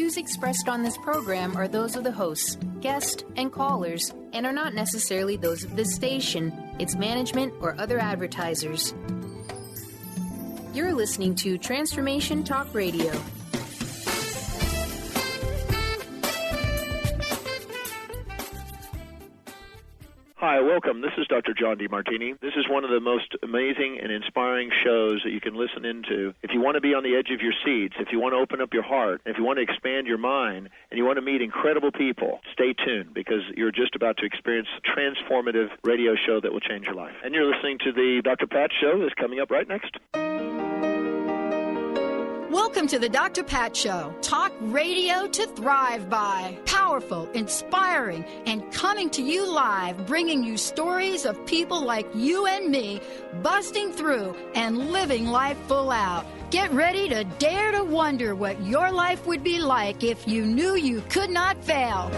views expressed on this program are those of the hosts, guests, and callers, and are not necessarily those of this station, its management, or other advertisers. You're listening to Transformation Talk Radio. Hi, welcome. This is Dr. John DeMartini. This is one of the most amazing and inspiring shows that you can listen into. If you want to be on the edge of your seats, if you want to open up your heart, if you want to expand your mind, and you want to meet incredible people, stay tuned because you're just about to experience a transformative radio show that will change your life. And you're listening to the Dr. Pat Show that's coming up right next. Welcome to the Dr. Pat Show. Talk radio to thrive by. Powerful, inspiring, and coming to you live, bringing you stories of people like you and me, busting through and living life full out. Get ready to dare to wonder what your life would be like if you knew you could not fail.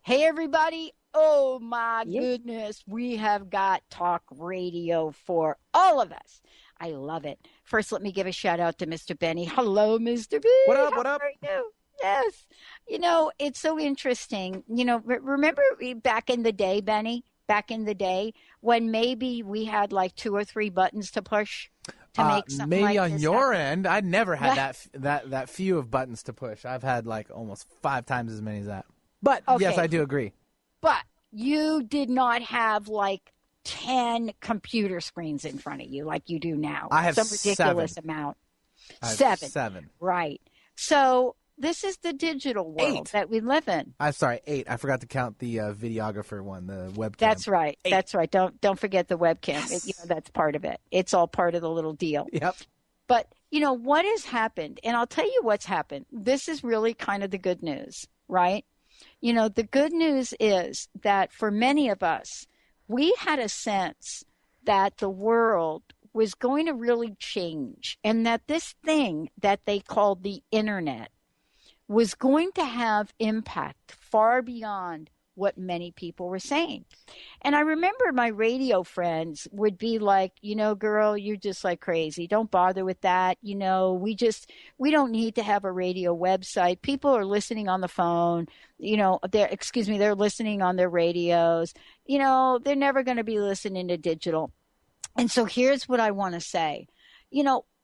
Hey, everybody. Oh, my goodness. We have got talk radio for all of us. I love it. First, let me give a shout out to Mr. Benny. Hello, Mr. B. What up? What up? How are you? Yes. You know, it's so interesting. You know, remember back in the day, Benny, back in the day when maybe we had like 2 or 3 buttons to push to make something maybe like on this your happen? end. I never had that few of buttons to push. I've had like almost 5 times as many as that. But yes, I do agree. But you did not have like 10 computer screens in front of you like you do now. I have some ridiculous 7. amount. I have 7. 7. Right. So this is the digital world 8. that we live in. I'm sorry, 8. I forgot to count the videographer one, the webcam. That's right. 8. That's right. Don't forget the webcam. Yes. That's part of it. It's all part of the little deal. Yep. But, what has happened, and I'll tell you what's happened. This is really kind of the good news, right? The good news is that for many of us, we had a sense that the world was going to really change and that this thing that they called the internet was going to have impact far beyond what many people were saying. And I remember my radio friends would be like, girl, you're just like crazy. Don't bother with that. We don't need to have a radio website. People are listening on the phone. They're listening on their radios. They're never going to be listening to digital. And so here's what I want to say.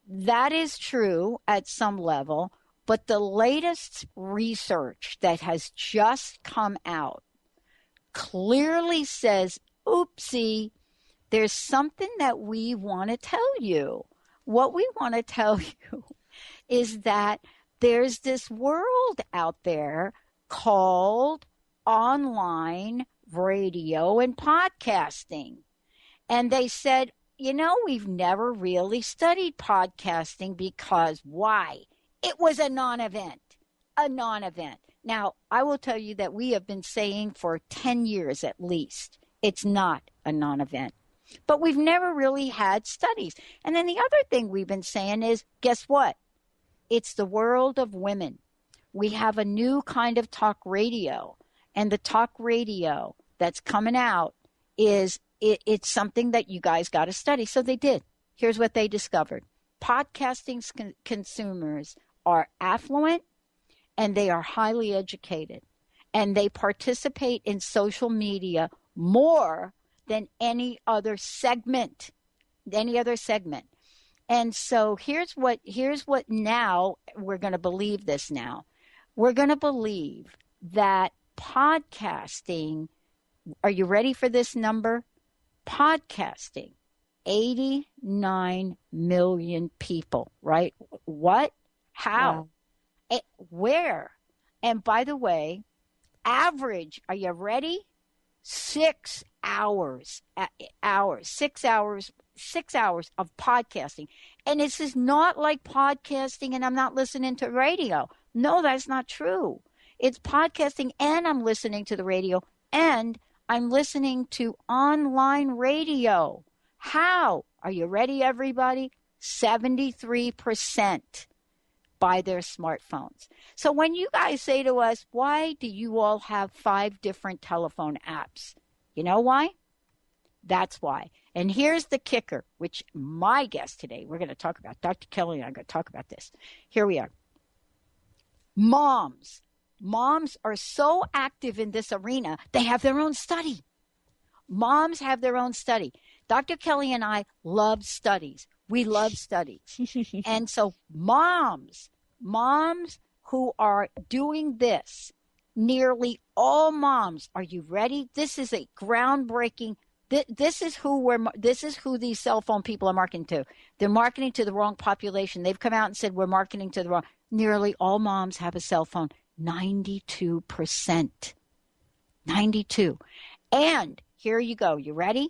That is true at some level, but the latest research that has just come out clearly says, oopsie, there's something that we want to tell you. What we want to tell you is that there's this world out there called online radio and podcasting. And they said, we've never really studied podcasting because why? It was a non-event. Now, I will tell you that we have been saying for 10 years at least, it's not a non-event. But we've never really had studies. And then the other thing we've been saying is, guess what? It's the world of women. We have a new kind of talk radio. And the talk radio that's coming out it's something that you guys got to study. So they did. Here's what they discovered. Podcasting's consumers are affluent, and they are highly educated, and they participate in social media more than any other segment. And so here's what now we're going to believe this now. We're going to believe that podcasting, are you ready for this number? Podcasting, 89 million people, right? What? How? Wow. Where? And by the way, average, are you ready? 6 hours. 6 hours of podcasting. And this is not like podcasting and I'm not listening to radio. No, that's not true. It's podcasting and I'm listening to the radio and I'm listening to online radio. How? Are you ready, everybody? 73% by their smartphones. So when you guys say to us, why do you all have 5 different telephone apps? You know why? That's why. And here's the kicker, which my guest today, we're going to talk about, Dr. Kelly and I are going to talk about this. Here we are. Moms are so active in this arena, they have their own study. Moms have their own study. Dr. Kelly and I love studies. We love studies. And so moms who are doing this, nearly all moms, are you ready? This is a groundbreaking, this is who these cell phone people are marketing to. They're marketing to the wrong population. They've come out and said, we're marketing to the wrong. Nearly all moms have a cell phone. 92%. 92. And here you go. You ready?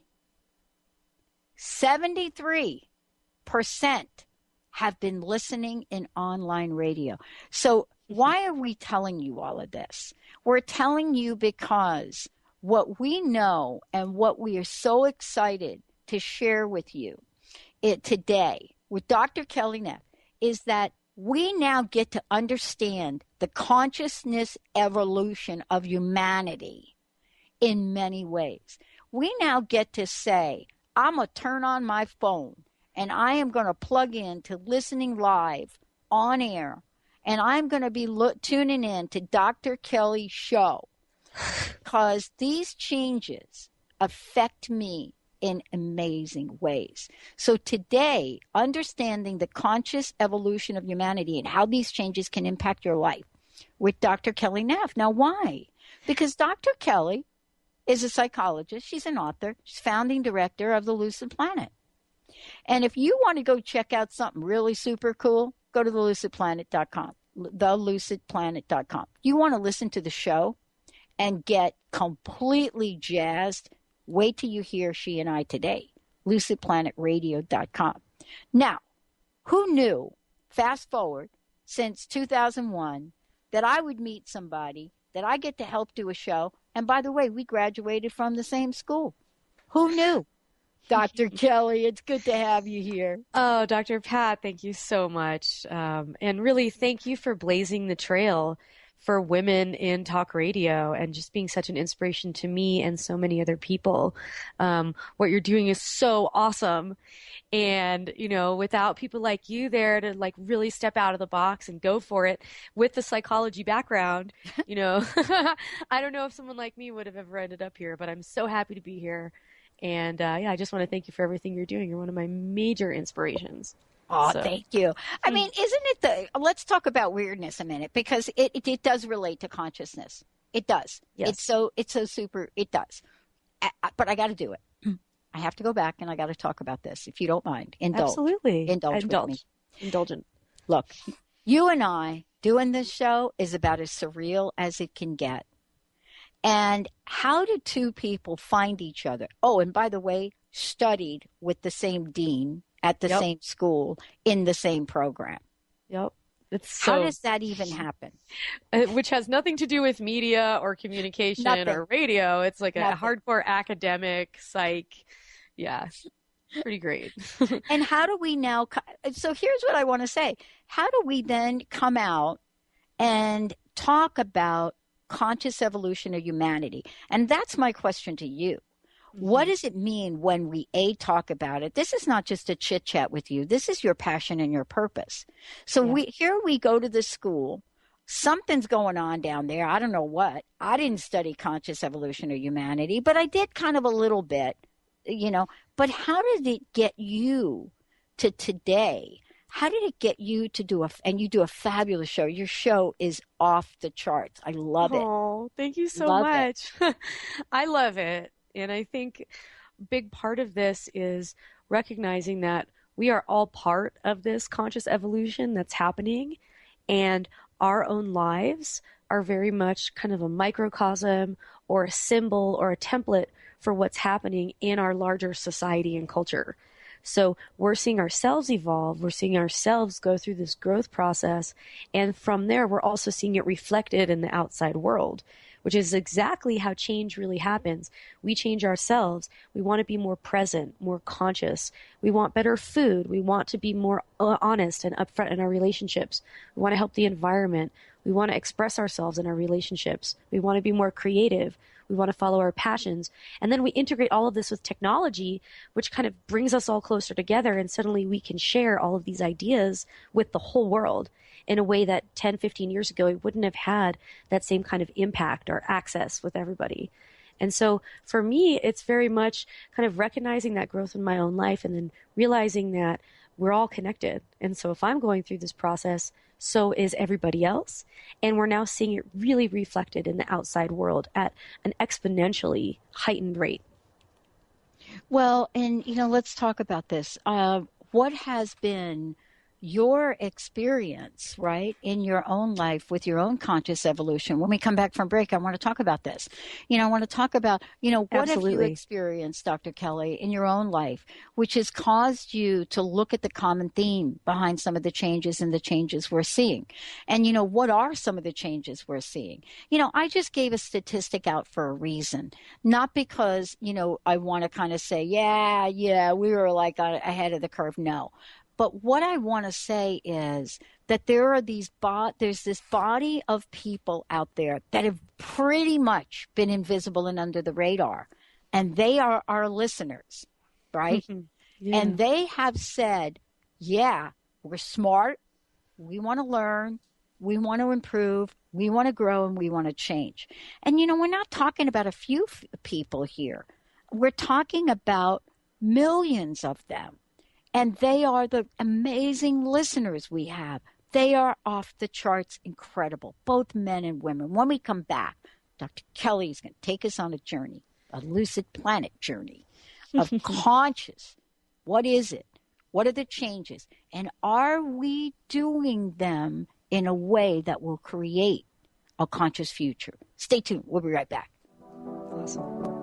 73% have been listening in online radio. So why are we telling you all of this? We're telling you because what we know and what we are so excited to share with you today with Dr. Kelly Neff is that we now get to understand the consciousness evolution of humanity in many ways. We now get to say, I'm going to turn on my phone and I am going to plug in to listening live on air, and I'm going to be tuning in to Dr. Kelly's show because these changes affect me in amazing ways. So today, understanding the conscious evolution of humanity and how these changes can impact your life with Dr. Kelly Neff. Now, why? Because Dr. Kelly is a psychologist. She's an author. She's founding director of the Lucid Planet. And if you want to go check out something really super cool, go to thelucidplanet.com, thelucidplanet.com. You want to listen to the show and get completely jazzed? Wait till you hear she and I today, lucidplanetradio.com. Now, who knew, fast forward, since 2001, that I would meet somebody that I get to help do a show? And by the way, we graduated from the same school. Who knew? Dr. Kelly, it's good to have you here. Oh, Dr. Pat, thank you so much. And really, thank you for blazing the trail for women in talk radio and just being such an inspiration to me and so many other people. What you're doing is so awesome. And, you know, without people like you there to like really step out of the box and go for it with the psychology background, you know, I don't know if someone like me would have ever ended up here, but I'm so happy to be here. And I just want to thank you for everything you're doing. You're one of my major inspirations. Oh, so. Thank you. I mean, isn't it let's talk about weirdness a minute, because it does relate to consciousness. It does. Yes. It's so super. It does. But I got to do it. I have to go back and I got to talk about this, if you don't mind. Absolutely. Indulge with me. Indulgent. Look, you and I doing this show is about as surreal as it can get. And how do two people find each other? Oh, and by the way, studied with the same dean at the same school in the same program. Yep. How does that even happen? Which has nothing to do with media or communication or radio. It's like a hardcore academic psych. Yeah. Pretty great. And how do we now? So here's what I want to say. How do we then come out and talk about conscious evolution of humanity? And that's my question to you. What does it mean when we talk about it? This is not just a chit chat with you. This is your passion and your purpose. So we go to the school. Something's going on down there. I don't know what. I didn't study conscious evolution of humanity, but I did kind of a little bit, you know. But how did it get you to today? How did it get you to and you do a fabulous show. Your show is off the charts. I love it. Oh, thank you so much. I love it. And I think a big part of this is recognizing that we are all part of this conscious evolution that's happening, and our own lives are very much kind of a microcosm or a symbol or a template for what's happening in our larger society and culture. So we're seeing ourselves evolve. We're seeing ourselves go through this growth process. And from there, we're also seeing it reflected in the outside world, which is exactly how change really happens. We change ourselves. We want to be more present, more conscious. We want better food. We want to be more honest and upfront in our relationships. We want to help the environment. We want to express ourselves in our relationships. We want to be more creative. We want to follow our passions. And then we integrate all of this with technology, which kind of brings us all closer together. And suddenly we can share all of these ideas with the whole world in a way that 10, 15 years ago, it wouldn't have had that same kind of impact or access with everybody. And so for me, it's very much kind of recognizing that growth in my own life and then realizing that we're all connected. And so if I'm going through this process, so is everybody else. And we're now seeing it really reflected in the outside world at an exponentially heightened rate. Well, and, let's talk about this. What has been your experience, right, in your own life with your own conscious evolution? When we come back from break, I want to talk about this. I want to talk about, what Absolutely. have you experienced, Dr. Kelly, in your own life, which has caused you to look at the common theme behind some of the changes and the changes we're seeing? And, what are some of the changes we're seeing? I just gave a statistic out for a reason, not because, I want to kind of say, yeah, we were like ahead of the curve. No. But what I want to say is that there's this body of people out there that have pretty much been invisible and under the radar. And they are our listeners, right? Mm-hmm. Yeah. And they have said, yeah, we're smart. We want to learn. We want to improve. We want to grow, and we want to change. And, we're not talking about a few people here. We're talking about millions of them. And they are the amazing listeners we have. They are off the charts incredible, both men and women. When we come back, Dr. Kelly is going to take us on a journey, a lucid planet journey of conscious. What is it? What are the changes? And are we doing them in a way that will create a conscious future? Stay tuned. We'll be right back. Awesome.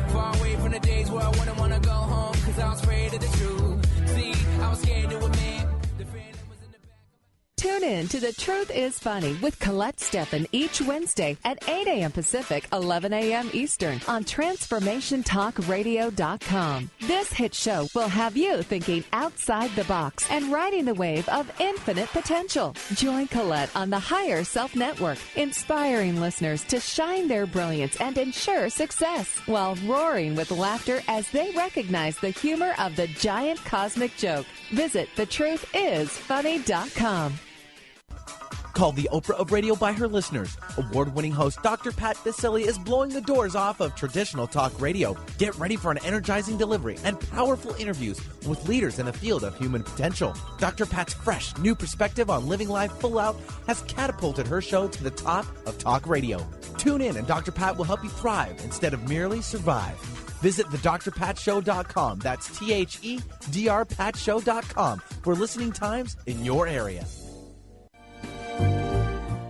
Far away from the days where I wouldn't want to go home, cause I was afraid of the truth. See, I was scared to admit the feeling was in the back of my... Tune in to The Truth is Funny with Colette Steffen each Wednesday at 8 a.m. Pacific, 11 a.m. Eastern on TransformationTalkRadio.com. This hit show will have you thinking outside the box and riding the wave of infinite potential. Join Colette on the Higher Self Network, inspiring listeners to shine their brilliance and ensure success while roaring with laughter as they recognize the humor of the giant cosmic joke. Visit TheTruthIsFunny.com. Called the Oprah of radio by her listeners, award-winning host Dr. Pat Baccili is blowing the doors off of traditional talk radio. Get ready for an energizing delivery and powerful interviews with leaders in the field of human potential. Dr. Pat's fresh, new perspective on living life full out has catapulted her show to the top of talk radio. Tune in and Dr. Pat will help you thrive instead of merely survive. Visit thedrpatshow.com. That's THEDRPatshow.com for listening times in your area.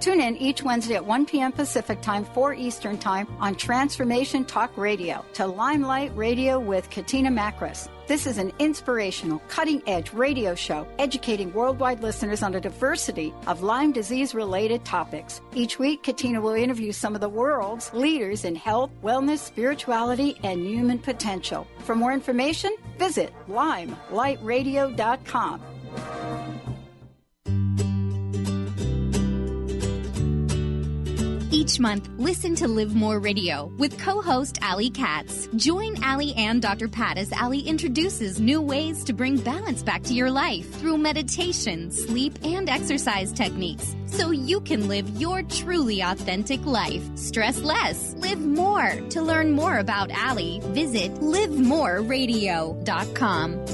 Tune in each Wednesday at 1 p.m. Pacific Time, 4 Eastern Time on Transformation Talk Radio to Limelight Radio with Katina Makris. This is an inspirational, cutting-edge radio show educating worldwide listeners on a diversity of Lyme disease-related topics. Each week, Katina will interview some of the world's leaders in health, wellness, spirituality, and human potential. For more information, visit limelightradio.com. Each month, listen to Live More Radio with co-host Allie Katz. Join Allie and Dr. Pat as Allie introduces new ways to bring balance back to your life through meditation, sleep, and exercise techniques so you can live your truly authentic life. Stress less, live more. To learn more about Allie, visit livemoreradio.com.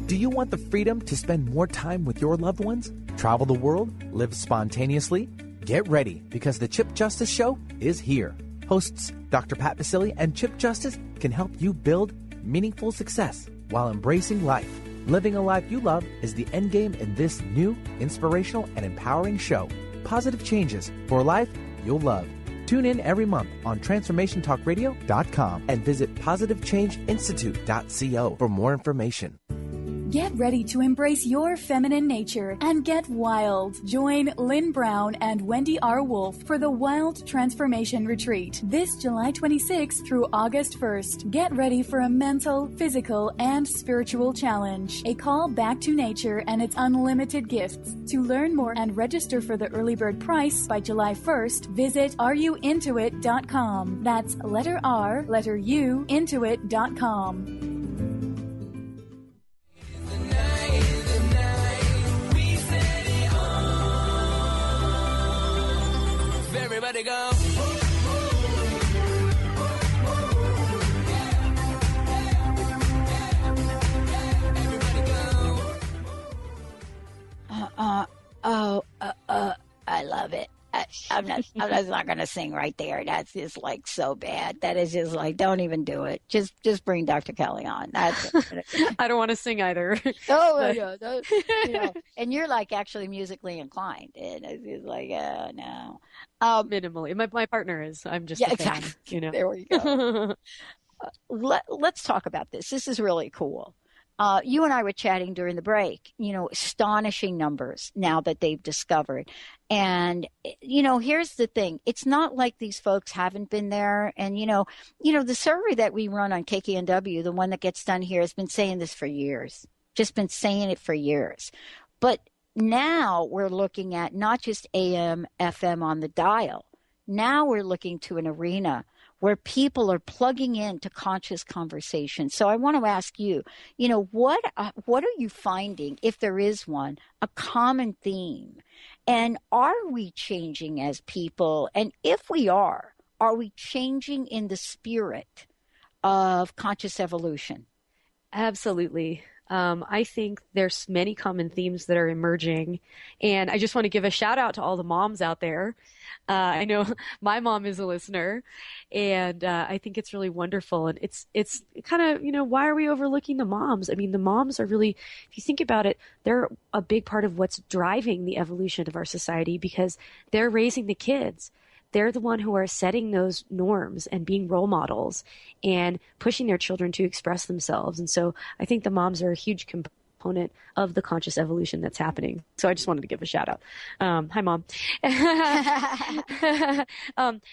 Do you want the freedom to spend more time with your loved ones? Travel the world? Live spontaneously? Get ready, because the Chip Justice Show is here. Hosts Dr. Pat Baccili and Chip Justice can help you build meaningful success while embracing life. Living a life you love is the end game in this new, inspirational, and empowering show. Positive changes for a life you'll love. Tune in every month on TransformationTalkRadio.com and visit PositiveChangeInstitute.co for more information. Get ready to embrace your feminine nature and get wild. Join Lynn Brown and Wendy R. Wolf for the Wild Transformation Retreat this July 26th through August 1st. Get ready for a mental, physical, and spiritual challenge. A call back to nature and its unlimited gifts. To learn more and register for the early bird price by July 1st, visit areyouintoit.com. That's letter R, letter U, intoit.com. Everybody go. I love it. I'm not going to sing right there. That's just like so bad. That is just like, don't even do it. Just bring Dr. Kelly on. That's I don't want to sing either. And you're like actually musically inclined, and it's just like, no. Minimally. My partner is. I'm just a fan, exactly. you know. There we go. Let's talk about this. This is really cool. You and I were chatting during the break, astonishing numbers now that they've discovered. And, here's the thing. It's not like these folks haven't been there. And, the survey that we run on KKNW, the one that gets done here, has been saying this for years, just been saying it for years. But now we're looking at not just AM, FM on the dial. Now we're looking to an arena where people are plugging into conscious conversation. So I want to ask you, what are you finding, if there is one, a common theme? And are we changing as people? And if we are we changing in the spirit of conscious evolution? Absolutely. I think there's many common themes that are emerging, and I just want to give a shout out to all the moms out there. I know my mom is a listener, and I think it's really wonderful. And it's kind of, why are we overlooking the moms? I mean, the moms are really, if you think about it, they're a big part of what's driving the evolution of our society, because they're raising the kids. They're the one who are setting those norms and being role models and pushing their children to express themselves. And so I think the moms are a huge component of the conscious evolution that's happening. So I just wanted to give a shout out. Hi, Mom.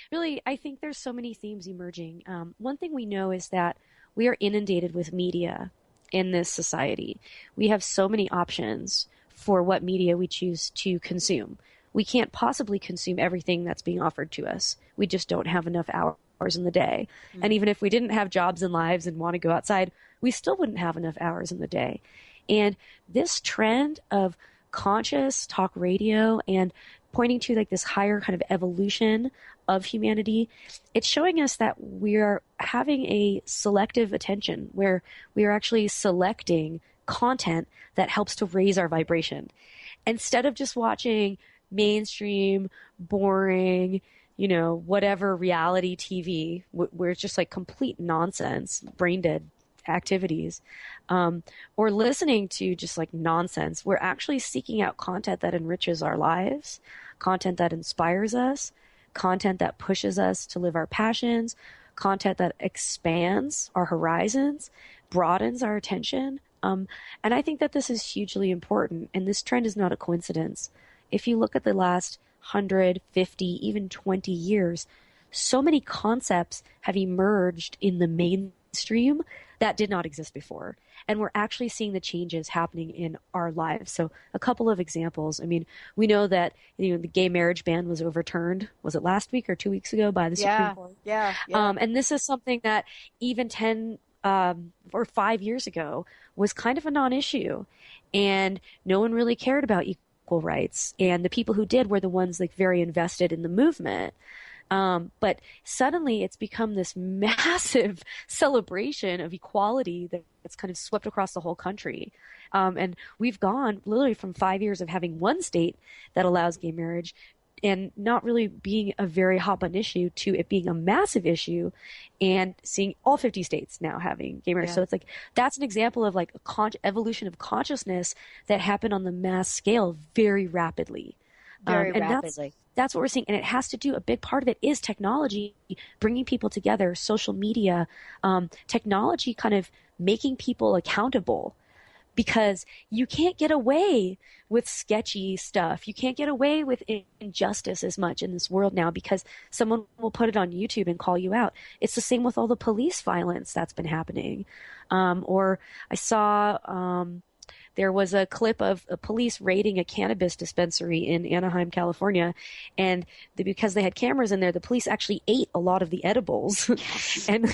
Really, I think there's so many themes emerging. One thing we know is that we are inundated with media in this society. We have so many options for what media we choose to consume. We can't possibly consume everything that's being offered to us. We just don't have enough hours in the day. Mm-hmm. And even if we didn't have jobs and lives and want to go outside, we still wouldn't have enough hours in the day. And this trend of conscious talk radio and pointing to like this higher kind of evolution of humanity, it's showing us that we are having a selective attention where we are actually selecting content that helps to raise our vibration. Instead of just watching mainstream, boring, whatever reality TV, where it's just like complete nonsense, brain dead activities, or listening to just like nonsense. We're actually seeking out content that enriches our lives, content that inspires us, content that pushes us to live our passions, content that expands our horizons, broadens our attention. And I think that this is hugely important, and this trend is not a coincidence. If you look at the last 100, 50, even 20 years, so many concepts have emerged in the mainstream that did not exist before. And we're actually seeing the changes happening in our lives. So a couple of examples. I mean, we know that the gay marriage ban was overturned. Was it last week or 2 weeks ago by the Supreme Court? Yeah. And this is something that even 10 or 5 years ago was kind of a non-issue. And no one really cared about equal rights, and the people who did were the ones like very invested in the movement. But suddenly it's become this massive celebration of equality that's kind of swept across the whole country. And we've gone literally from 5 years of having one state that allows gay marriage and not really being a very hot button issue to it being a massive issue and seeing all 50 states now having gay marriage. Yeah. So it's like, that's an example of like a evolution of consciousness that happened on the mass scale very rapidly. Very rapidly. That's what we're seeing. And it has to do, a big part of it is technology, bringing people together, social media, technology kind of making people accountable. because you can't get away with sketchy stuff. You can't get away with injustice as much in this world now because someone will put it on YouTube and call you out. It's the same with all the police violence that's been happening. Or I saw there was a clip of police raiding a cannabis dispensary in Anaheim, California, and because they had cameras in there, the police actually ate a lot of the edibles. and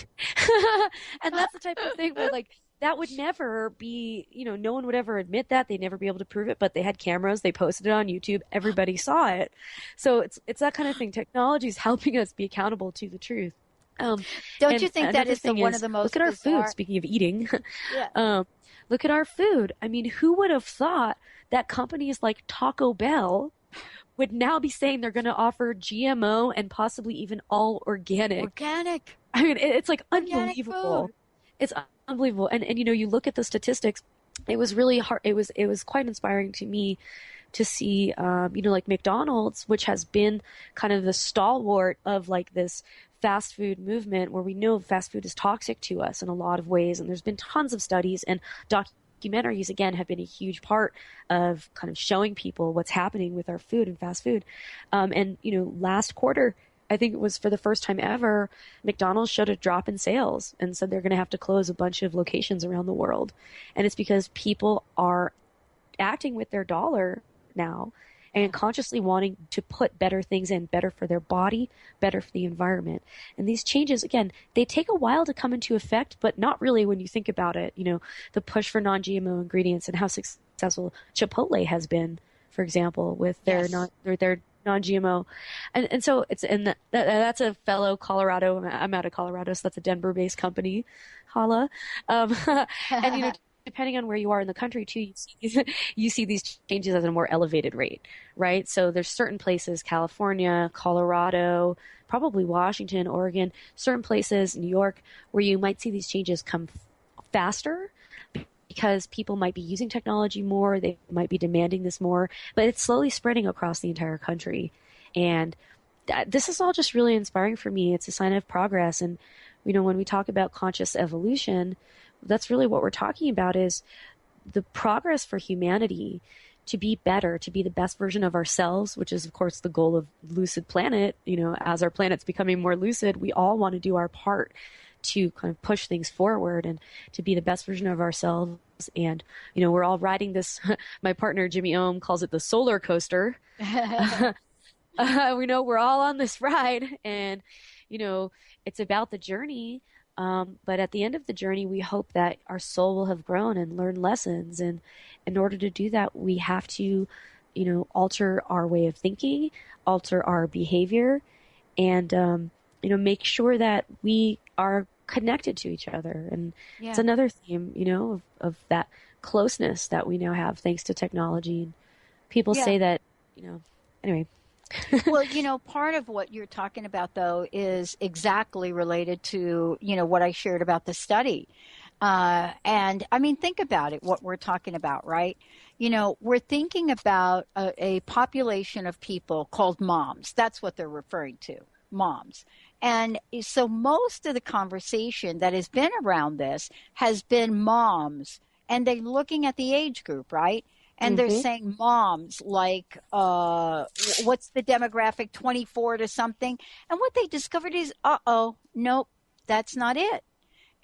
that's the type of thing where, like, that would never be, no one would ever admit that. They'd never be able to prove it, but they had cameras. They posted it on YouTube. Everybody saw it. So it's that kind of thing. Technology is helping us be accountable to the truth. Don't you think that is one of the most look at our bizarre... food, speaking of eating. Yeah. Look at our food. I mean, who would have thought that companies like Taco Bell would now be saying they're going to offer GMO and possibly even all organic? Organic. I mean, it's like organic unbelievable. Food. It's unbelievable. And you look at the statistics. It was really hard. It was quite inspiring to me to see, like McDonald's, which has been kind of the stalwart of like this fast food movement, where we know fast food is toxic to us in a lot of ways. And there's been tons of studies, and documentaries, again, have been a huge part of kind of showing people what's happening with our food and fast food. And last quarter, I think it was for the first time ever, McDonald's showed a drop in sales and said they're going to have to close a bunch of locations around the world. And it's because people are acting with their dollar now and consciously wanting to put better things in, better for their body, better for the environment. And these changes, again, they take a while to come into effect, but not really when you think about it. The push for non-GMO ingredients and how successful Chipotle has been, for example, with their non-GMO. And so that's a fellow Colorado. I'm out of Colorado, so that's a Denver-based company. Holla. And depending on where you are in the country too, you see these changes at a more elevated rate, right? So there's certain places, California, Colorado, probably Washington, Oregon, certain places, New York, where you might see these changes come faster because people might be using technology more, they might be demanding this more, but it's slowly spreading across the entire country. And this is all just really inspiring for me. It's a sign of progress. And, when we talk about conscious evolution, that's really what we're talking about, is the progress for humanity to be better, to be the best version of ourselves, which is, of course, the goal of Lucid Planet. As our planet's becoming more lucid, we all want to do our part to kind of push things forward and to be the best version of ourselves. And, we're all riding this, my partner, Jimmy Ohm, calls it the solar coaster. We know we're all on this ride, and, it's about the journey. But at the end of the journey, we hope that our soul will have grown and learned lessons. And in order to do that, we have to, alter our way of thinking, alter our behavior, and, make sure that we are connected to each other. And it's another theme, of that closeness that we now have thanks to technology. And people say that, anyway. Well, part of what you're talking about, though, is exactly related to, what I shared about the study. And I mean, think about it, what we're talking about, right? We're thinking about a population of people called moms. That's what they're referring to, moms. And so most of the conversation that has been around this has been moms, and they're looking at the age group, right? And they're saying moms, like, what's the demographic, 24 to something? And what they discovered is, nope, that's not it.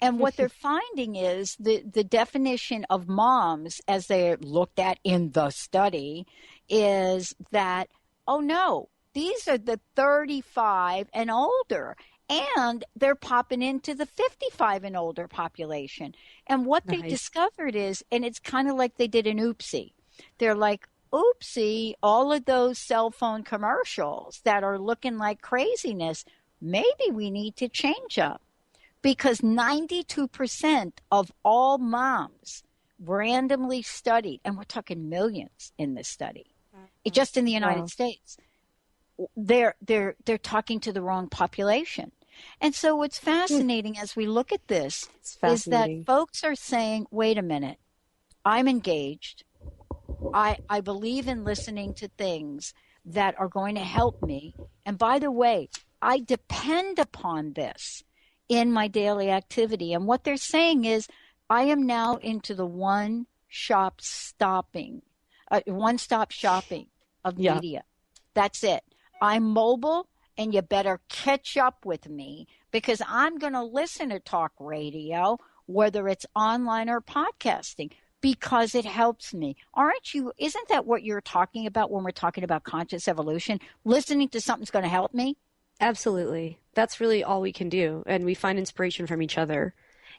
And what they're finding is the definition of moms, as they looked at in the study, is that, oh, no, these are the 35 and older. And they're popping into the 55 and older population. And what they discovered is, and it's kind of like they did an oopsie. They're like, oopsie, all of those cell phone commercials that are looking like craziness, maybe we need to change up. Because 92% of all moms randomly studied, and we're talking millions in this study, just in the United States, they're talking to the wrong population. And so what's fascinating as we look at this is that folks are saying, wait a minute, I'm engaged. I believe in listening to things that are going to help me. And by the way, I depend upon this in my daily activity. And what they're saying is, I am now into the one one-stop shopping of media. That's it. I'm mobile, and you better catch up with me because I'm going to listen to talk radio, whether it's online or podcasting, because it helps me. Aren't you? Isn't that what you're talking about when we're talking about conscious evolution? Listening to something's going to help me? Absolutely. That's really all we can do. And we find inspiration from each other.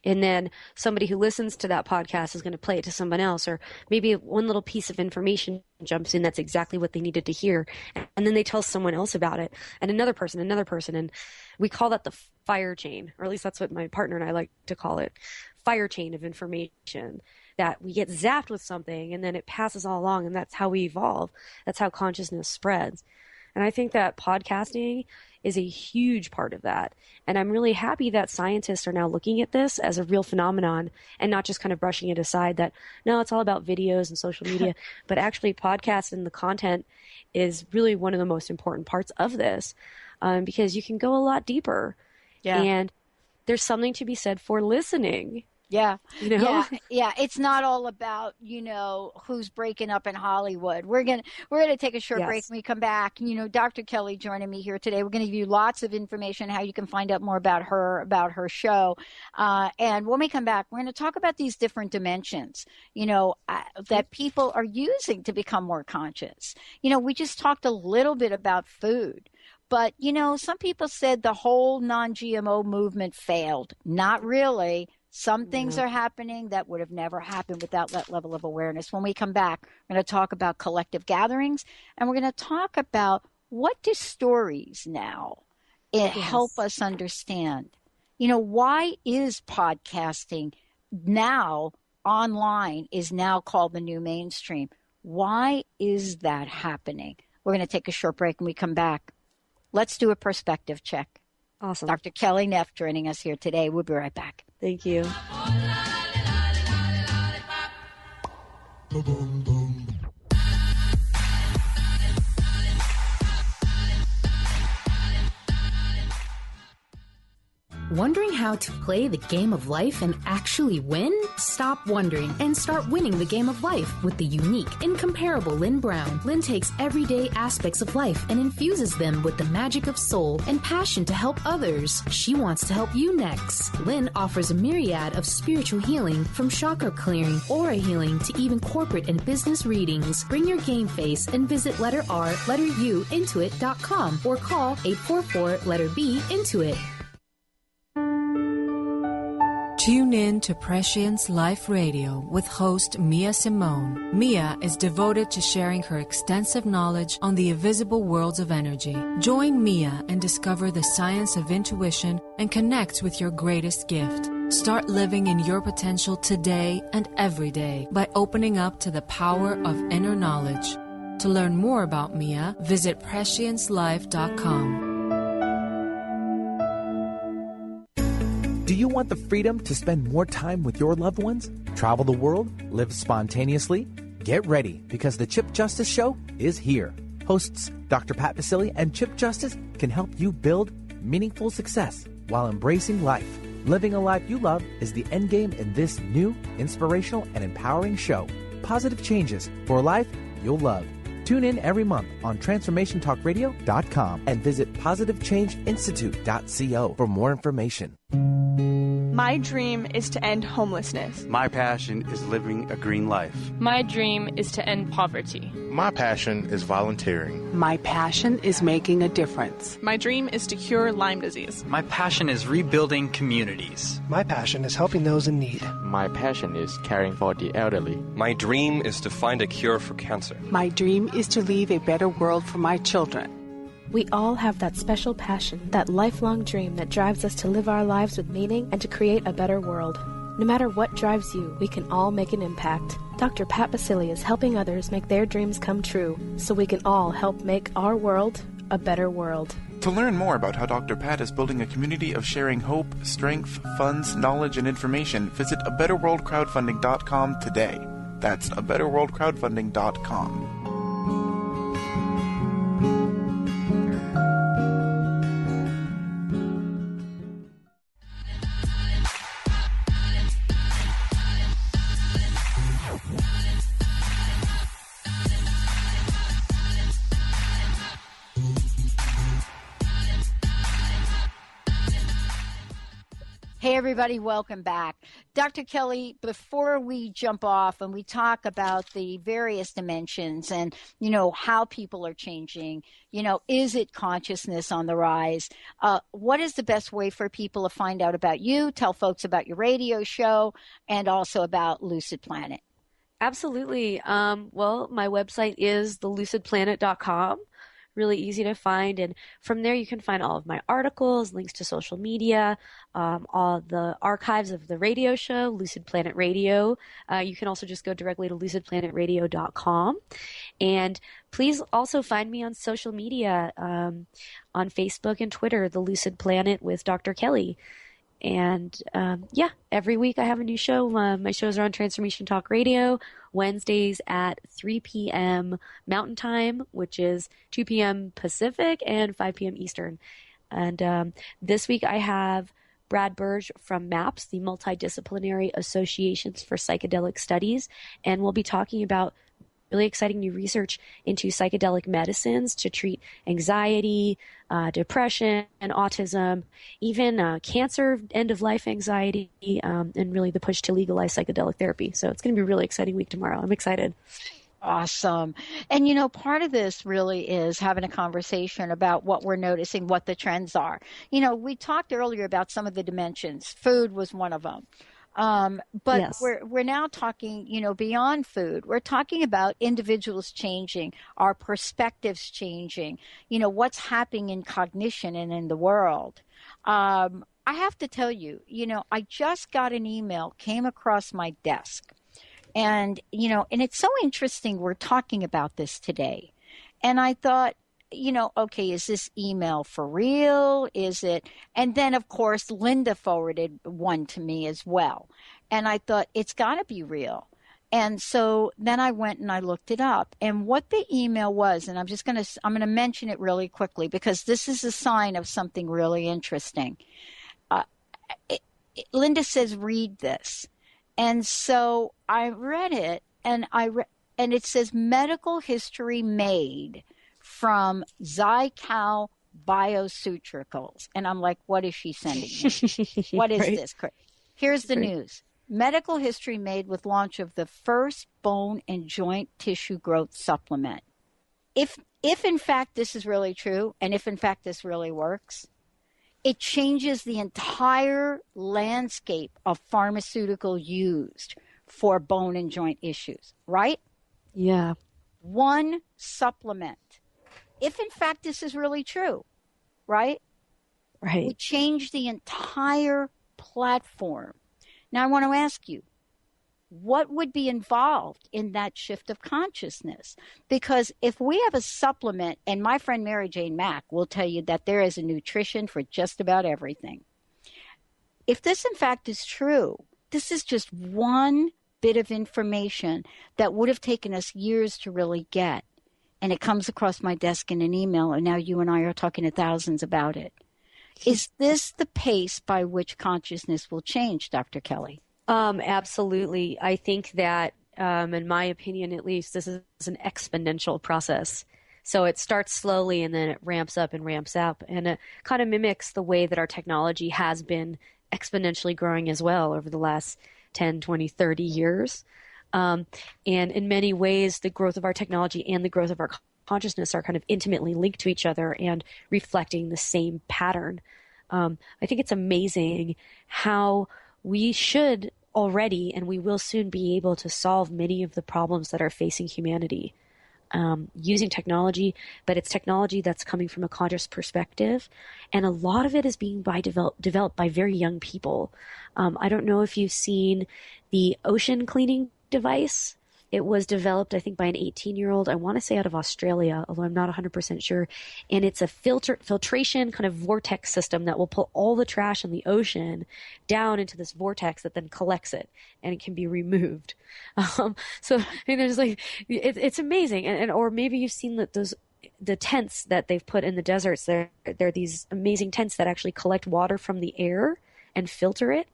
And then somebody who listens to that podcast is going to play it to someone else, or maybe one little piece of information jumps in that's exactly what they needed to hear. And then they tell someone else about it, and another person. And we call that the fire chain, or at least that's what my partner and I like to call it, fire chain of information, that we get zapped with something and then it passes all along, and that's how we evolve. That's how consciousness spreads. And I think that podcasting is a huge part of that. And I'm really happy that scientists are now looking at this as a real phenomenon and not just kind of brushing it aside that, no, it's all about videos and social media, but actually podcasts and the content is really one of the most important parts of this, because you can go a lot deeper. Yeah. And there's something to be said for listening. Yeah. You know? Yeah. It's not all about, who's breaking up in Hollywood. We're going to take a short break when we come back. Dr. Kelly joining me here today. We're going to give you lots of information, how you can find out more about her show. And when we come back, we're going to talk about these different dimensions, that people are using to become more conscious. We just talked a little bit about food. But, some people said the whole non-GMO movement failed. Not really. Some things are happening that would have never happened without that level of awareness. When we come back, we're going to talk about collective gatherings, and we're going to talk about what do stories now help us understand. Why is podcasting now online is now called the new mainstream? Why is that happening? We're going to take a short break, and we come back. Let's do a perspective check. Awesome. Dr. Kelly Neff joining us here today. We'll be right back. Thank you. Wondering how to play the game of life and actually win? Stop wondering and start winning the game of life with the unique, incomparable Lynn Brown. Lynn takes everyday aspects of life and infuses them with the magic of soul and passion to help others. She wants to help you next. Lynn offers a myriad of spiritual healing, from chakra clearing, aura healing, to even corporate and business readings. Bring your game face and visit letter R, letter U, intuit.com or call 844 letter B, Intuit. Tune in to Prescience Life Radio with host Mia Simone. Mia is devoted to sharing her extensive knowledge on the invisible worlds of energy. Join Mia and discover the science of intuition and connect with your greatest gift. Start living in your potential today and every day by opening up to the power of inner knowledge. To learn more about Mia, visit presciencelife.com. Do you want the freedom to spend more time with your loved ones? Travel the world? Live spontaneously? Get ready, because the Chip Justice Show is here. Hosts Dr. Pat Basile and Chip Justice can help you build meaningful success while embracing life. Living a life you love is the endgame in this new, inspirational, and empowering show. Positive changes for a life you'll love. Tune in every month on TransformationTalkRadio.com and visit PositiveChangeInstitute.co for more information. My dream is to end homelessness. My passion is living a green life. My dream is to end poverty. My passion is volunteering. My passion is making a difference. My dream is to cure Lyme disease. My passion is rebuilding communities. My passion is helping those in need. My passion is caring for the elderly. My dream is to find a cure for cancer. My dream is to leave a better world for my children. We all have that special passion, that lifelong dream that drives us to live our lives with meaning and to create a better world. No matter what drives you, we can all make an impact. Dr. Pat Basile is helping others make their dreams come true, so we can all help make our world a better world. To learn more about how Dr. Pat is building a community of sharing hope, strength, funds, knowledge, and information, visit abetterworldcrowdfunding.com today. That's abetterworldcrowdfunding.com. Hey, everybody, welcome back. Dr. Kelly, before we jump off and we talk about the various dimensions and, how people are changing, is it consciousness on the rise? What is the best way for people to find out about you, tell folks about your radio show, and also about Lucid Planet? Absolutely. Well, my website is thelucidplanet.com. Really easy to find, and from there you can find all of my articles, links to social media, all the archives of the radio show, Lucid Planet Radio. You can also just go directly to lucidplanetradio.com, and please also find me on social media, on Facebook and Twitter, The Lucid Planet with Dr. Kelly. And every week I have a new show. My shows are on Transformation Talk Radio, Wednesdays at 3 p.m. Mountain Time, which is 2 p.m. Pacific and 5 p.m. Eastern. And this week I have Brad Burge from MAPS, the Multidisciplinary Associations for Psychedelic Studies, and we'll be talking about really exciting new research into psychedelic medicines to treat anxiety, depression, and autism, even cancer, end-of-life anxiety, and really the push to legalize psychedelic therapy. So it's going to be a really exciting week tomorrow. I'm excited. Awesome. And, part of this really is having a conversation about what we're noticing, what the trends are. We talked earlier about some of the dimensions. Food was one of them. But yes, we're now talking, beyond food. We're talking about individuals changing, our perspectives changing, what's happening in cognition and in the world. I have to tell you, I just got an email, came across my desk, and it's so interesting we're talking about this today. And I thought, okay, is this email for real? Is it? And then, of course, Linda forwarded one to me as well. And I thought, it's got to be real. And so then I went and I looked it up. And what the email was, and I'm going to mention it really quickly because this is a sign of something really interesting. Linda says, read this. And so I read it, and and it says, medical history made from Zycal Bioceuticals. And I'm like, what is she sending me? What is right. this? Here's the news. Medical history made with launch of the first bone and joint tissue growth supplement. If in fact this is really true, and if in fact this really works, it changes the entire landscape of pharmaceutical used for bone and joint issues, right? Yeah. One supplement. If in fact this is really true, right? Right. We change the entire platform. Now I want to ask you, what would be involved in that shift of consciousness? Because if we have a supplement, and my friend Mary Jane Mack will tell you that there is a nutrition for just about everything. If this in fact is true, this is just one bit of information that would have taken us years to really get. And it comes across my desk in an email, and now you and I are talking to thousands about it. Is this the pace by which consciousness will change, Dr. Kelly? Absolutely. I think that, in my opinion at least, this is an exponential process. So it starts slowly and then it ramps up, and it kind of mimics the way that our technology has been exponentially growing as well over the last 10, 20, 30 years. And in many ways, the growth of our technology and the growth of our consciousness are kind of intimately linked to each other and reflecting the same pattern. I think it's amazing how we should already, and we will soon be able to solve many of the problems that are facing humanity using technology, but it's technology that's coming from a conscious perspective. And a lot of it is being developed by very young people. I don't know if you've seen the ocean cleaning device. It was developed, I think, by an 18-year-old, I want to say out of Australia, although I'm not 100% sure. And it's a filtration kind of vortex system that will pull all the trash in the ocean down into this vortex that then collects it, and it can be removed. So I mean, there's like, it's amazing. And or maybe you've seen the tents that they've put in the deserts. They're these amazing tents that actually collect water from the air and filter it.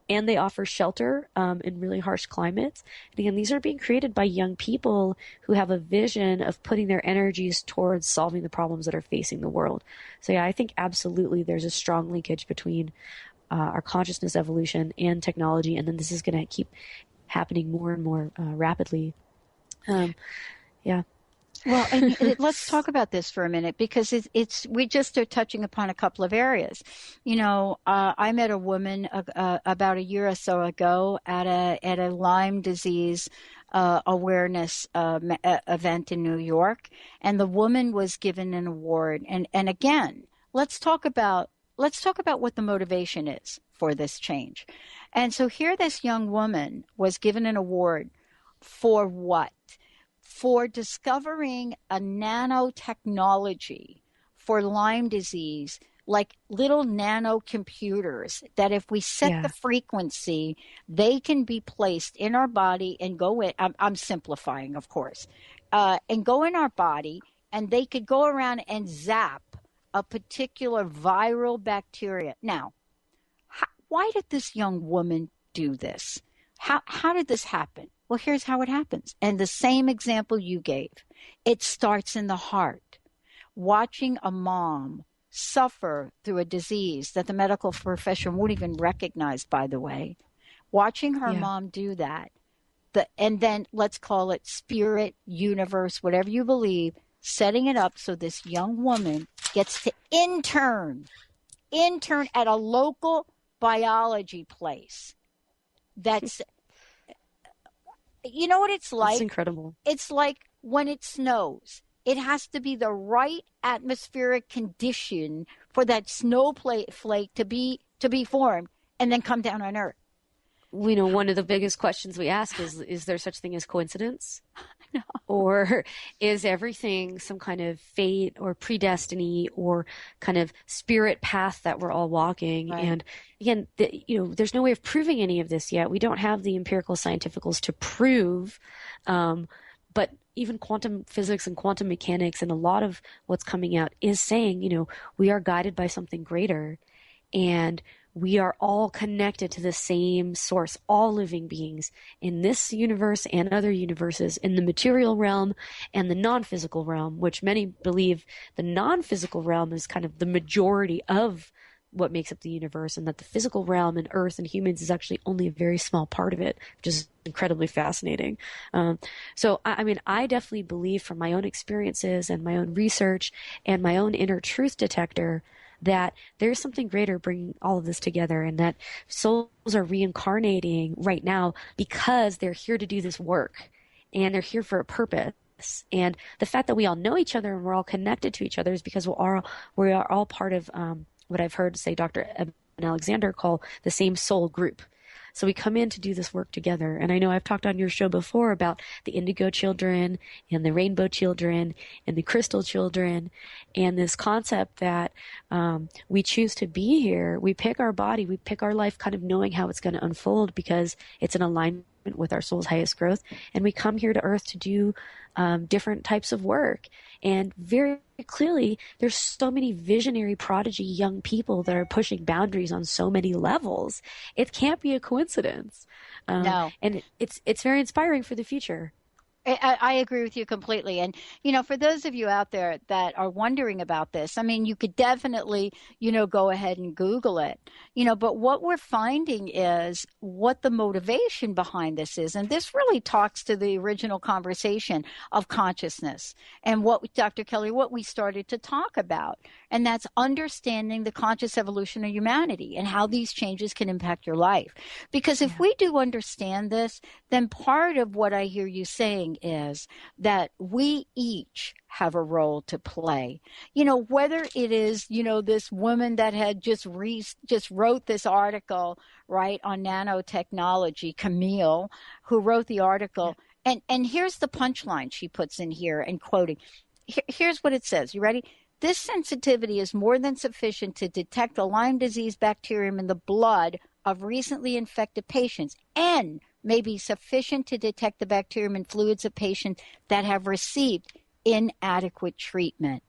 And they offer shelter in really harsh climates. And again, these are being created by young people who have a vision of putting their energies towards solving the problems that are facing the world. So yeah, I think absolutely there's a strong linkage between our consciousness evolution and technology, and then this is going to keep happening more and more rapidly. Yeah. Well, and let's talk about this for a minute, because we just are touching upon a couple of areas. I met a woman about a year or so ago at a Lyme disease awareness event in New York, and the woman was given an award. And again, let's talk about what the motivation is for this change. And so here, this young woman was given an award for what? For discovering a nanotechnology for Lyme disease, like little nano computers that if we set the frequency, they can be placed in our body and go in. I'm simplifying, of course, and go in our body, and they could go around and zap a particular viral bacteria. Now, why did this young woman do this? How did this happen? Well, here's how it happens. And the same example you gave, it starts in the heart. Watching a mom suffer through a disease that the medical profession won't even recognize, by the way, watching her mom do that, and then let's call it spirit, universe, whatever you believe, setting it up so this young woman gets to intern at a local biology place. That's... You know what it's like? It's incredible. It's like when it snows. It has to be the right atmospheric condition for that snowflake to be formed and then come down on Earth. We know one of the biggest questions we ask is there such thing as coincidence? No. Or is everything some kind of fate or predestiny or kind of spirit path that we're all walking? Right. And again, there's no way of proving any of this yet. We don't have the empirical scientificals to prove, but even quantum physics and quantum mechanics and a lot of what's coming out is saying, we are guided by something greater, and we are all connected to the same source, all living beings in this universe and other universes, in the material realm and the non-physical realm, which many believe the non-physical realm is kind of the majority of what makes up the universe, and that the physical realm and Earth and humans is actually only a very small part of it, which is incredibly fascinating. So, I definitely believe from my own experiences and my own research and my own inner truth detector that there's something greater bringing all of this together, and that souls are reincarnating right now because they're here to do this work, and they're here for a purpose. And the fact that we all know each other and we're all connected to each other is because we are all part of what I've heard, say, Dr. Eben Alexander call the same soul group. So we come in to do this work together. And I know I've talked on your show before about the indigo children and the rainbow children and the crystal children, and this concept that we choose to be here. We pick our body, we pick our life kind of knowing how it's going to unfold because it's in alignment with our soul's highest growth. And we come here to Earth to do different types of work. And very clearly, there's so many visionary, prodigy young people that are pushing boundaries on so many levels. It can't be a coincidence. No. And it's very inspiring for the future. I agree with you completely. And, for those of you out there that are wondering about this, you could definitely, go ahead and Google it, but what we're finding is what the motivation behind this is. And this really talks to the original conversation of consciousness and what, Dr. Kelly, what we started to talk about. And that's understanding the conscious evolution of humanity and how these changes can impact your life. Because if we do understand this, then part of what I hear you saying is that we each have a role to play. Whether it is, this woman that had just wrote this article, right, on nanotechnology, Camille, who wrote the article. Yeah. And here's the punchline she puts in here, and quoting. Here's what it says. You ready? This sensitivity is more than sufficient to detect the Lyme disease bacterium in the blood of recently infected patients, and may be sufficient to detect the bacterium in fluids of patients that have received inadequate treatment.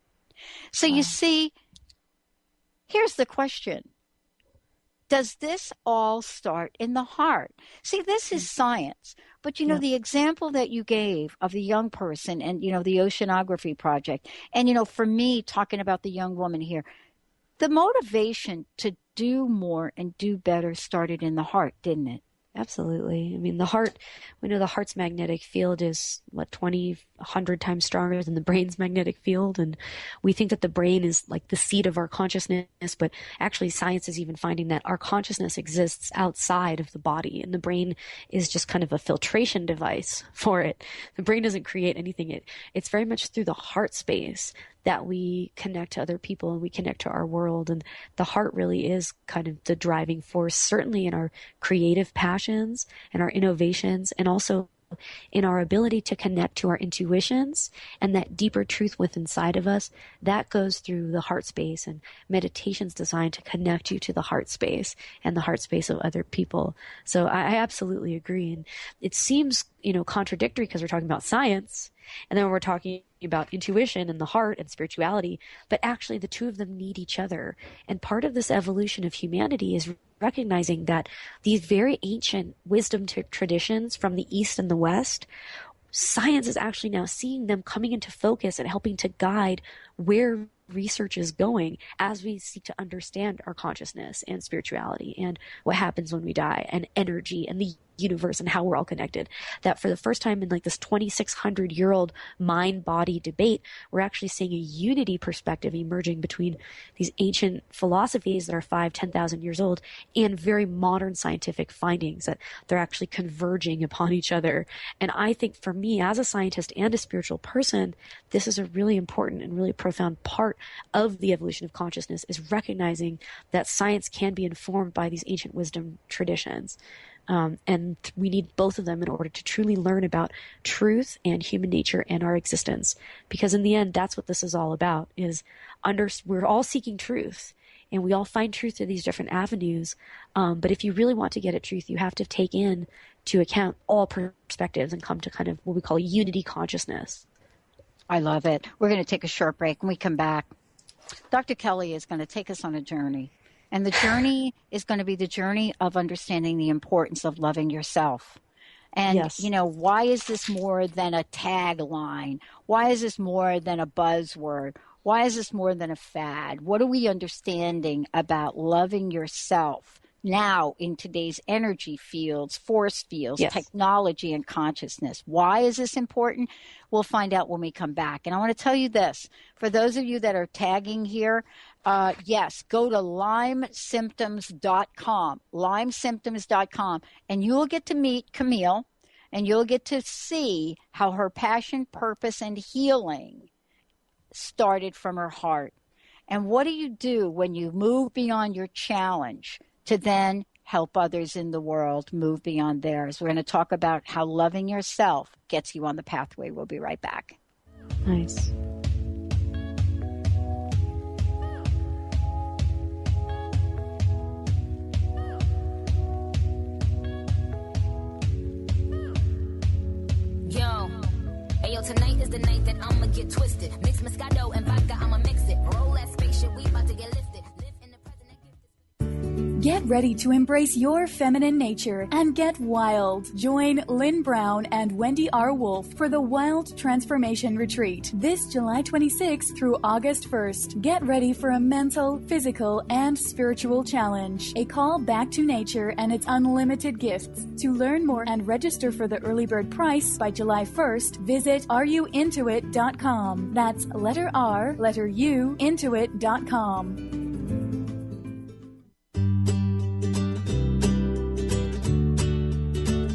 So you see, here's the question. Does this all start in the heart? See, this is science. But, the example that you gave of the young person and, the oceanography project, and, for me, talking about the young woman here, the motivation to do more and do better started in the heart, didn't it? Absolutely. I mean, the heart, we know the heart's magnetic field is, 100 times stronger than the brain's magnetic field. And we think that the brain is like the seat of our consciousness, but actually science is even finding that our consciousness exists outside of the body, and the brain is just kind of a filtration device for it. The brain doesn't create anything. It's very much through the heart space that we connect to other people and we connect to our world. And the heart really is kind of the driving force, certainly in our creative passions and our innovations, and also in our ability to connect to our intuitions and that deeper truth within inside of us. That goes through the heart space, and meditation's designed to connect you to the heart space and the heart space of other people. So I absolutely agree. And it seems, contradictory because we're talking about science, and then we're talking about intuition and the heart and spirituality, but actually the two of them need each other. And part of this evolution of humanity is recognizing that these very ancient wisdom traditions from the East and the West, science is actually now seeing them coming into focus and helping to guide where research is going as we seek to understand our consciousness and spirituality and what happens when we die and energy and the universe and how we're all connected. That for the first time in this 2,600-year-old mind-body debate, we're actually seeing a unity perspective emerging between these ancient philosophies that are 5,000-10,000 years old and very modern scientific findings, that they're actually converging upon each other. And I think for me, as a scientist and a spiritual person, this is a really important and really profound part of the evolution of consciousness, is recognizing that science can be informed by these ancient wisdom traditions. And we need both of them in order to truly learn about truth and human nature and our existence. Because in the end, that's what this is all about, is we're all seeking truth, and we all find truth through these different avenues. But if you really want to get at truth, you have to take into account all perspectives and come to kind of what we call unity consciousness. I love it. We're going to take a short break. When we come back, Dr. Kelly is going to take us on a journey. And the journey is going to be the journey of understanding the importance of loving yourself. And, yes. Why is this more than a tagline? Why is this more than a buzzword? Why is this more than a fad? What are we understanding about loving yourself now in today's energy fields, force fields, yes. technology, and consciousness? Why is this important? We'll find out when we come back. And I want to tell you this. For those of you that are tagging here, yes, go to lymesymptoms.com, lymesymptoms.com, and you'll get to meet Camille, and you'll get to see how her passion, purpose, and healing started from her heart. And what do you do when you move beyond your challenge to then help others in the world move beyond theirs? We're going to talk about how loving yourself gets you on the pathway. We'll be right back. Nice. Yo, tonight is the night that I'ma get twisted. Mix Moscato and vodka, I'ma mix it. Roll that spaceship, we about to get lifted. Get ready to embrace your feminine nature and get wild. Join Lynn Brown and Wendy R. Wolf for the Wild Transformation Retreat this July 26th through August 1st. Get ready for a mental, physical, and spiritual challenge. A call back to nature and its unlimited gifts. To learn more and register for the early bird price by July 1st, visit areyouintoit.com. That's letter R, letter U, intoit.com.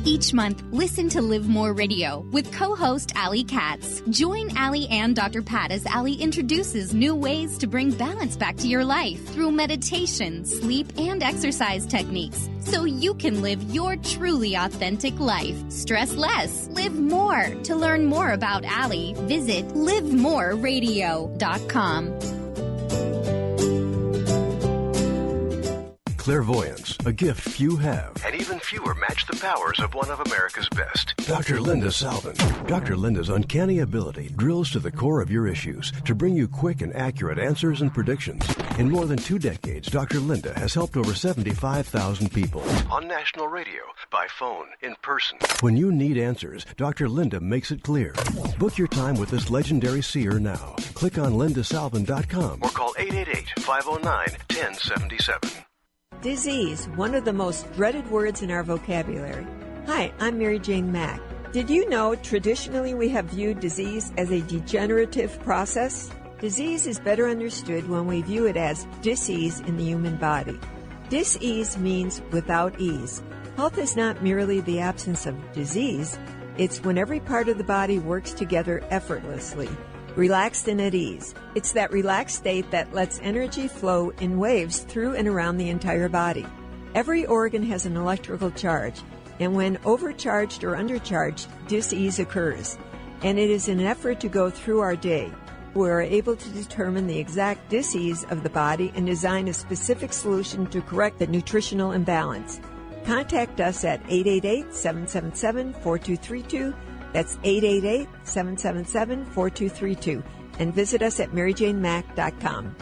Each month, listen to Live More Radio with co-host Allie Katz. Join Allie and Dr. Pat as Allie introduces new ways to bring balance back to your life through meditation, sleep, and exercise techniques, so you can live your truly authentic life. Stress less, live more. To learn more about Allie, visit livemoreradio.com. Clairvoyance, a gift few have, and even fewer match the powers of one of America's best. Dr. Linda Salvin. Dr. Linda's uncanny ability drills to the core of your issues to bring you quick and accurate answers and predictions. In more than 2 decades, Dr. Linda has helped over 75,000 people. On national radio, by phone, in person. When you need answers, Dr. Linda makes it clear. Book your time with this legendary seer now. Click on lindasalvin.com or call 888-509-1077. Disease, one of the most dreaded words in our vocabulary. Hi, I'm Mary Jane Mack. Did you know traditionally we have viewed disease as a degenerative process? Disease is better understood when we view it as dis-ease in the human body. Dis-ease means without ease. Health is not merely the absence of disease, it's when every part of the body works together effortlessly, relaxed and at ease. It's that relaxed state that lets energy flow in waves through and around the entire body. Every organ has an electrical charge, and when overcharged or undercharged, dis-ease occurs. And it is an effort to go through our day. We are able to determine the exact dis-ease of the body and design a specific solution to correct the nutritional imbalance. Contact us at 888-777-4232. That's 888-777-4232. And visit us at maryjanemack.com.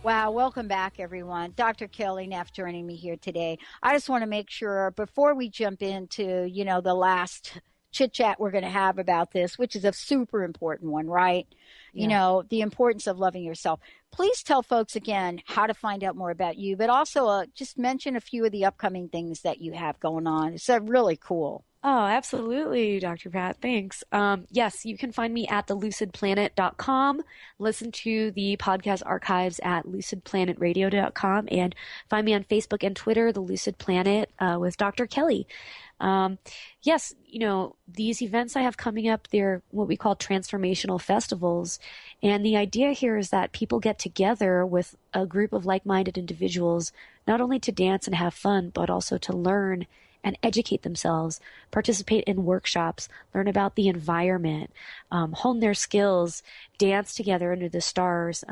Wow, welcome back, everyone. Dr. Kelly Neff joining me here today. I just want to make sure before we jump into, the last chit-chat we're going to have about this, which is a super important one, right? Yeah. The importance of loving yourself. Please tell folks again how to find out more about you, but also just mention a few of the upcoming things that you have going on. It's really cool. Oh, absolutely, Dr. Pat. Thanks. Yes, you can find me at thelucidplanet.com. Listen to the podcast archives at lucidplanetradio.com, and find me on Facebook and Twitter, The Lucid Planet, with Dr. Kelly. Yes, these events I have coming up, they're what we call transformational festivals. And the idea here is that people get together with a group of like-minded individuals, not only to dance and have fun, but also to learn and educate themselves, participate in workshops, learn about the environment, hone their skills, dance together under the stars,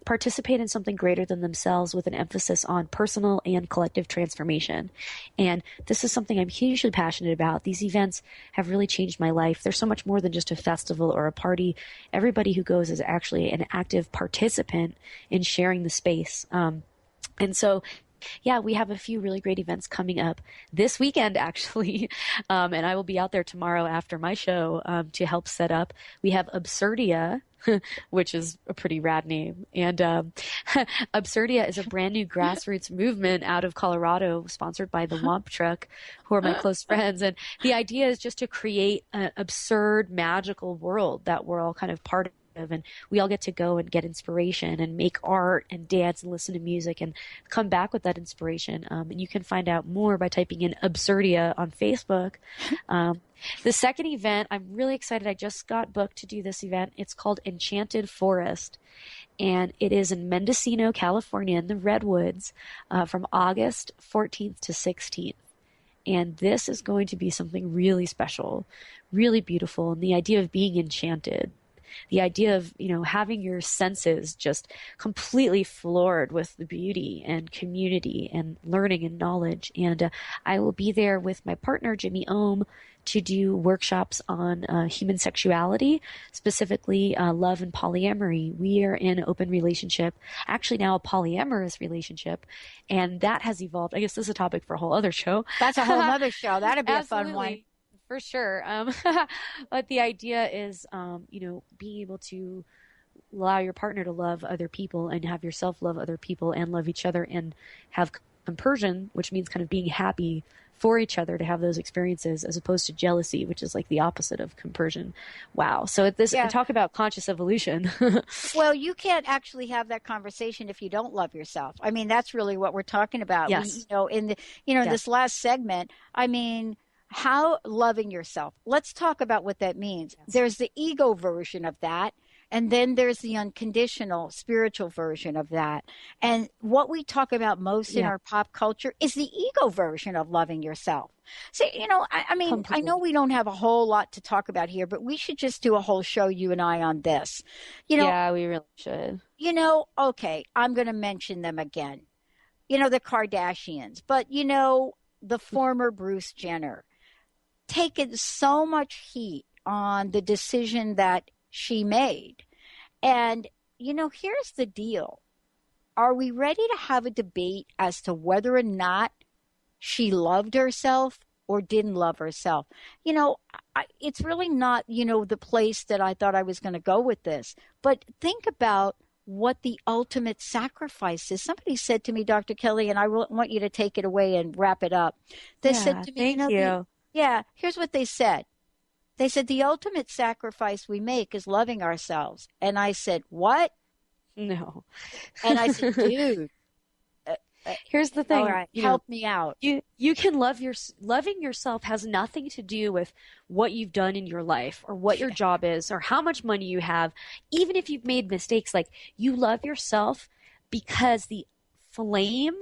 participate in something greater than themselves with an emphasis on personal and collective transformation. And this is something I'm hugely passionate about. These events have really changed my life. They're so much more than just a festival or a party. Everybody who goes is actually an active participant in sharing the space. And so, yeah, we have a few really great events coming up this weekend, actually. And I will be out there tomorrow after my show to help set up. We have Absurdia, which is a pretty rad name. And Absurdia is a brand new grassroots movement out of Colorado, sponsored by the Womp Truck, who are my close friends. And the idea is just to create an absurd, magical world that we're all kind of part of. And we all get to go and get inspiration and make art and dance and listen to music and come back with that inspiration. And you can find out more by typing in Absurdia on Facebook. The second event, I'm really excited. I just got booked to do this event. It's called Enchanted Forest. And it is in Mendocino, California, in the Redwoods, from August 14th to 16th. And this is going to be something really special, really beautiful. And the idea of being enchanted. The idea of, having your senses just completely floored with the beauty and community and learning and knowledge. And I will be there with my partner, Jimmy Ohm, to do workshops on human sexuality, specifically love and polyamory. We are in an open relationship, actually now a polyamorous relationship, and that has evolved. I guess this is a topic for a whole other show. That's a whole other show. That'd be a fun one. For sure. But the idea is, being able to allow your partner to love other people and have yourself love other people and love each other and have compersion, which means kind of being happy for each other to have those experiences, as opposed to jealousy, which is like the opposite of compersion. Wow. So talk about conscious evolution. Well, you can't actually have that conversation if you don't love yourself. I mean, that's really what we're talking about. Yes. In this last segment, how loving yourself. Let's talk about what that means. Yes. There's the ego version of that, and then there's the unconditional spiritual version of that. And what we talk about most in our pop culture is the ego version of loving yourself. So, Completely. I know we don't have a whole lot to talk about here, but we should just do a whole show, you and I, on this. Yeah, we really should. Okay, I'm going to mention them again. The Kardashians, but, the former Bruce Jenner. Taken so much heat on the decision that she made. And, here's the deal. are we ready to have a debate as to whether or not she loved herself or didn't love herself? You know, it's really not, you know, the place that I thought I was going to go with this. But think about what the ultimate sacrifice is. Somebody said to me, Dr. Kelly, and I want you to take it away and wrap it up. They said to me, thank you. Here's what they said. They said, the ultimate sacrifice we make is loving ourselves. And I said, what? No. And I said, dude. Here's the thing. All right, help me out. You can loving yourself has nothing to do with what you've done in your life or what your job is or how much money you have. Even if you've made mistakes, like, you love yourself because the flame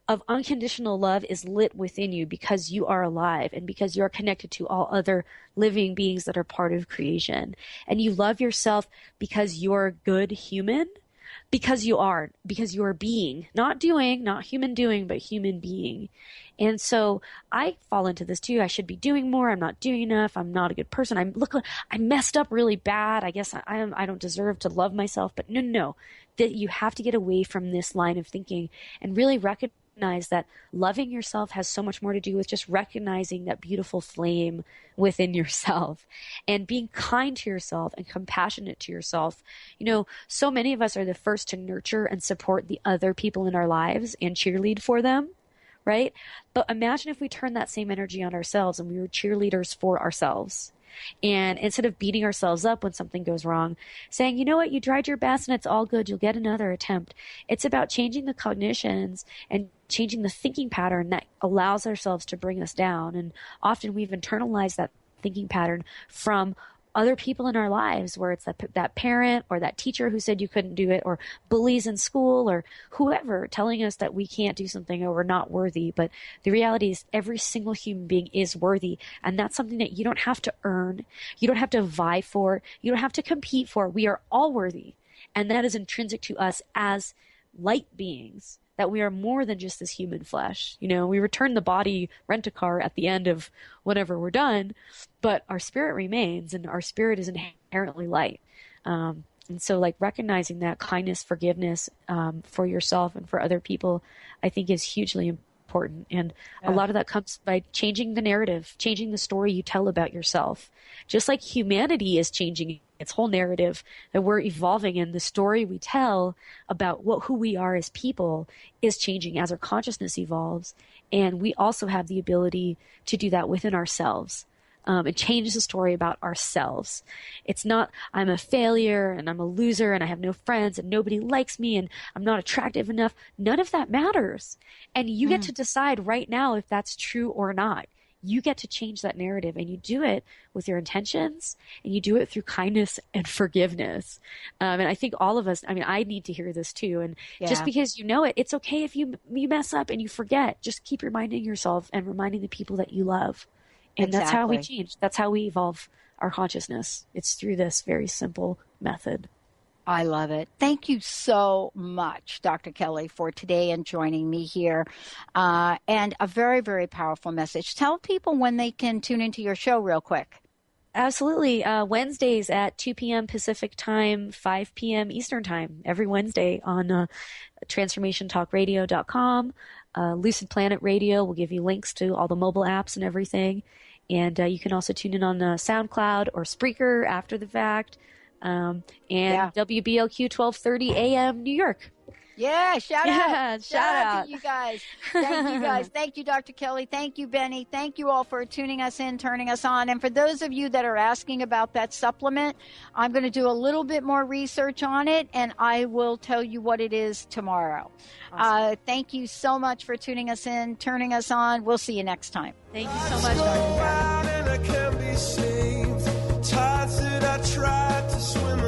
of unconditional love is lit within you because you are alive and because you are connected to all other living beings that are part of creation. And you love yourself because you're a good human. Because you are being, not doing, not human doing, but human being. And so I fall into this too. I should be doing more. I'm not doing enough. I'm not a good person. I messed up really bad. I guess I don't deserve to love myself. But no, that you have to get away from this line of thinking and really recognize that loving yourself has so much more to do with just recognizing that beautiful flame within yourself and being kind to yourself and compassionate to yourself. You know, so many of us are the first to nurture and support the other people in our lives and cheerlead for them, right? But imagine if we turned that same energy on ourselves and we were cheerleaders for ourselves. And instead of beating ourselves up when something goes wrong, saying, you know what, you tried your best and it's all good, you'll get another attempt. It's about changing the cognitions and changing the thinking pattern that allows ourselves to bring us down. And often we've internalized that thinking pattern from other people in our lives, where it's that parent or that teacher who said you couldn't do it, or bullies in school, or whoever telling us that we can't do something or we're not worthy. But the reality is every single human being is worthy. And that's something that you don't have to earn. You don't have to vie for. You don't have to compete for. We are all worthy. And that is intrinsic to us as light beings, that we are more than just this human flesh. You know, we return the body rent-a-car at the end of whenever we're done, but our spirit remains, and our spirit is inherently light. And so, like, recognizing that kindness, forgiveness for yourself and for other people, I think is hugely important. And a lot of that comes by changing the narrative, changing the story you tell about yourself. Just like humanity is changing its whole narrative, that we're evolving, and the story we tell about who we are as people is changing as our consciousness evolves. And we also have the ability to do that within ourselves. It changes the story about ourselves. It's not, I'm a failure and I'm a loser and I have no friends and nobody likes me and I'm not attractive enough. None of that matters. And you get to decide right now if that's true or not. You get to change that narrative, and you do it with your intentions, and you do it through kindness and forgiveness. And I think all of us, I mean, I need to hear this too. And just because you know it, it's okay if you mess up and you forget. Just keep reminding yourself and reminding the people that you love. And that's how we change. That's how we evolve our consciousness. It's through this very simple method. I love it. Thank you so much, Dr. Kelly, for today and joining me here. And a very, very powerful message. Tell people when they can tune into your show real quick. Absolutely. Wednesdays at 2 p.m. Pacific time, 5 p.m. Eastern time, every Wednesday on transformationtalkradio.com. Lucid Planet Radio will give you links to all the mobile apps and everything. And you can also tune in on SoundCloud or Spreaker after the fact. And WBLQ 1230 AM New York. Yeah, shout out to you guys. Thank you guys. Thank you, Dr. Kelly. Thank you, Benny. Thank you all for tuning us in, turning us on. And for those of you that are asking about that supplement, I'm going to do a little bit more research on it, and I will tell you what it is tomorrow. Awesome. Thank you so much for tuning us in, turning us on. We'll see you next time. Thank you so much, Dr. Tides that I tried to swim